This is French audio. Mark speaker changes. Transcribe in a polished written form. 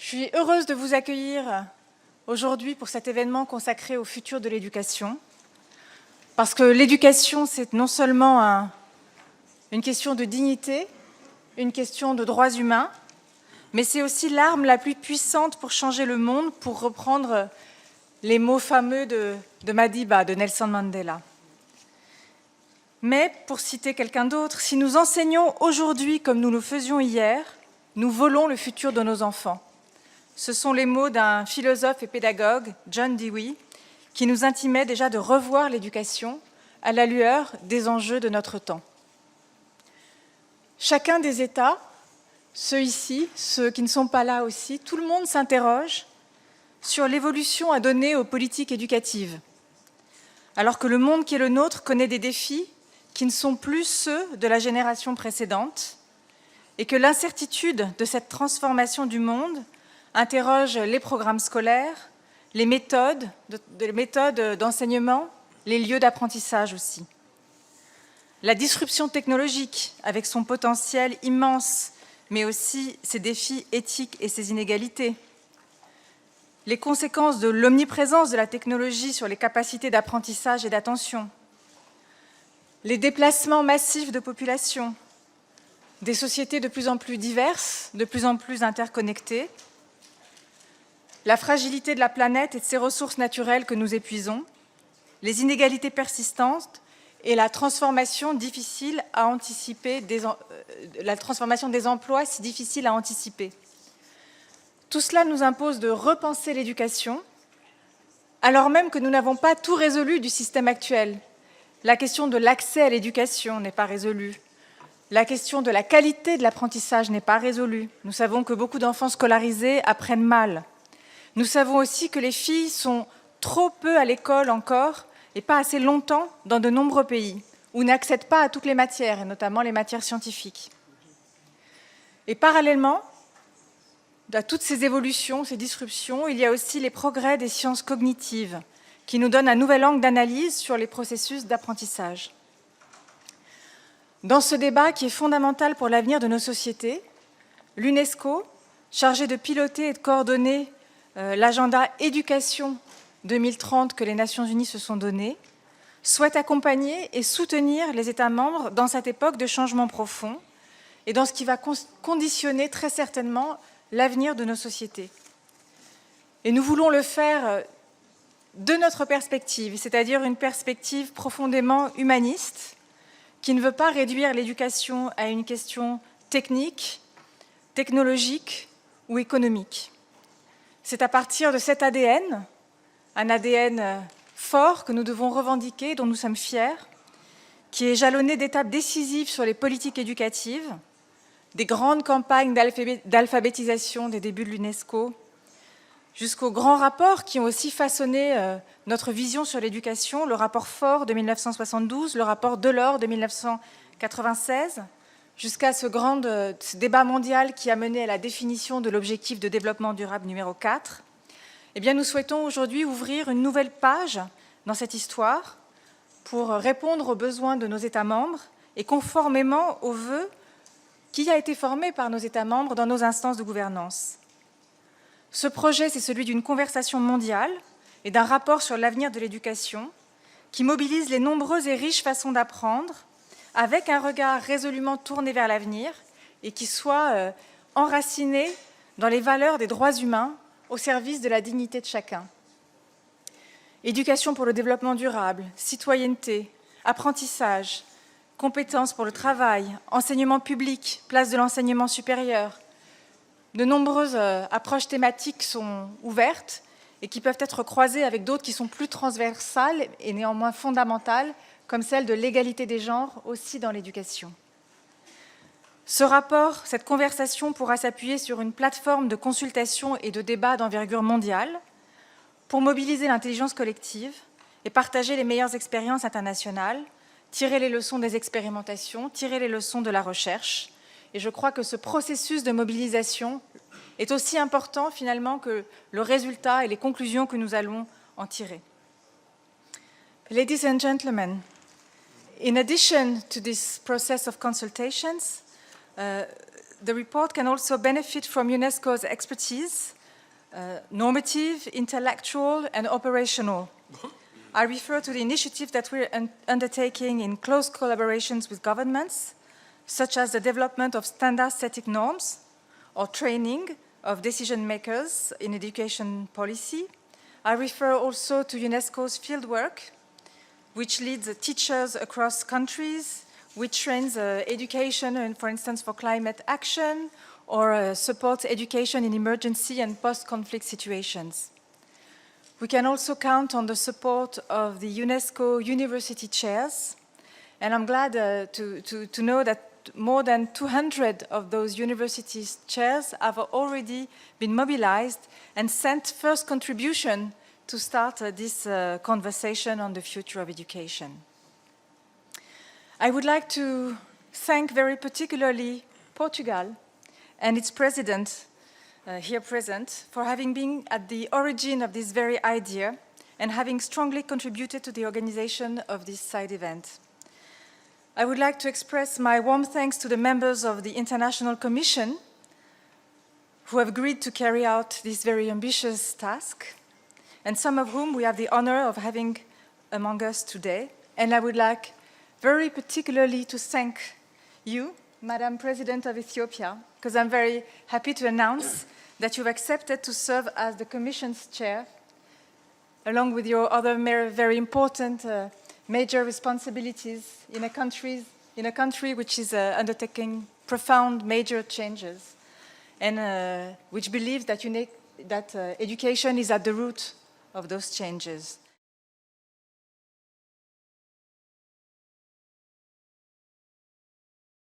Speaker 1: Je suis heureuse de vous accueillir aujourd'hui pour cet événement consacré au futur de l'éducation. Parce que l'éducation, c'est non seulement une question de dignité, une question de droits humains, mais c'est aussi l'arme la plus puissante pour changer le monde, pour reprendre les mots fameux de Madiba, de Nelson Mandela. Mais, pour citer quelqu'un d'autre, si nous enseignons aujourd'hui comme nous le faisions hier, nous volons le futur de nos enfants. Ce sont les mots d'un philosophe et pédagogue, John Dewey, qui nous intimait déjà de revoir l'éducation à la lueur des enjeux de notre temps. Chacun des États, ceux ici, ceux qui ne sont pas là aussi, tout le monde s'interroge sur l'évolution à donner aux politiques éducatives, alors que le monde qui est le nôtre connaît des défis qui ne sont plus ceux de la génération précédente et que l'incertitude de cette transformation du monde interroge les programmes scolaires, les méthodes d'enseignement, les lieux d'apprentissage aussi. La disruption technologique, avec son potentiel immense, mais aussi ses défis éthiques et ses inégalités. Les conséquences de l'omniprésence de la technologie sur les capacités d'apprentissage et d'attention. Les déplacements massifs de population, des sociétés de plus en plus diverses, de plus en plus interconnectées, la fragilité de la planète et de ses ressources naturelles que nous épuisons, les inégalités persistantes et la transformation difficile à anticiper, la transformation des emplois si difficile à anticiper. Tout cela nous impose de repenser l'éducation, alors même que nous n'avons pas tout résolu du système actuel. La question de l'accès à l'éducation n'est pas résolue. La question de la qualité de l'apprentissage n'est pas résolue. Nous savons que beaucoup d'enfants scolarisés apprennent mal. Nous savons aussi que les filles sont trop peu à l'école encore et pas assez longtemps dans de nombreux pays, où n'accèdent pas à toutes les matières, et notamment les matières scientifiques. Et parallèlement à toutes ces évolutions, ces disruptions, il y a aussi les progrès des sciences cognitives, qui nous donnent un nouvel angle d'analyse sur les processus d'apprentissage. Dans ce débat qui est fondamental pour l'avenir de nos sociétés, l'UNESCO, chargée de piloter et de coordonner l'agenda éducation 2030 que les Nations Unies se sont donné, souhaite accompagner et soutenir les États membres dans cette époque de changement profond et dans ce qui va conditionner très certainement l'avenir de nos sociétés. Et nous voulons le faire de notre perspective, c'est-à-dire une perspective profondément humaniste qui ne veut pas réduire l'éducation à une question technique, technologique ou économique. C'est à partir de cet ADN, un ADN fort que nous devons revendiquer, dont nous sommes fiers, qui est jalonné d'étapes décisives sur les politiques éducatives, des grandes campagnes d'alphabétisation des débuts de l'UNESCO, jusqu'aux grands rapports qui ont aussi façonné notre vision sur l'éducation, le rapport Faure de 1972, le rapport Delors de 1996, jusqu'à ce débat mondial qui a mené à la définition de l'objectif de développement durable numéro 4, eh bien, nous souhaitons aujourd'hui ouvrir une nouvelle page dans cette histoire pour répondre aux besoins de nos États membres et conformément aux vœux qui a été formé par nos États membres dans nos instances de gouvernance. Ce projet, c'est celui d'une conversation mondiale et d'un rapport sur l'avenir de l'éducation qui mobilise les nombreuses et riches façons d'apprendre avec un regard résolument tourné vers l'avenir et qui soit enraciné dans les valeurs des droits humains au service de la dignité de chacun. Éducation pour le développement durable, citoyenneté, apprentissage, compétences pour le travail, enseignement public, place de l'enseignement supérieur. De nombreuses approches thématiques sont ouvertes et qui peuvent être croisées avec d'autres qui sont plus transversales et néanmoins fondamentales, comme celle de l'égalité des genres aussi dans l'éducation. Ce rapport, cette conversation pourra s'appuyer sur une plateforme de consultation et de débat d'envergure mondiale pour mobiliser l'intelligence collective et partager les meilleures expériences internationales, tirer les leçons des expérimentations, tirer les leçons de la recherche. Et je crois que ce processus de mobilisation est aussi important finalement que le résultat et les conclusions que nous allons en tirer. Ladies and gentlemen, in addition to this process of consultations, the report can also benefit from UNESCO's expertise normative, intellectual, and operational. I refer to the initiatives that we're undertaking in close collaborations with governments, such as the development of standard-setting norms or training of decision makers in education policy. I refer also to UNESCO's fieldwork, which leads teachers across countries, which trains education, for instance, for climate action, or supports education in emergency and post-conflict situations. We can also count on the support of the UNESCO university chairs, and I'm glad to know that more than 200 of those university chairs have already been mobilized and sent first contribution to start this conversation on the future of education. I would like to thank very particularly Portugal and its president, here present, for having been at the origin of this very idea and having strongly contributed to the organization of this side event. I would like to express my warm thanks to the members of the International Commission who have agreed to carry out this very ambitious task, and some of whom we have the honor of having among us today. And I would like very particularly to thank you, Madam President of Ethiopia, because I'm very happy to announce that you've accepted to serve as the Commission's chair, along with your other very important major responsibilities in a country which is undertaking profound major changes, and which believes that education is at the root of those changes.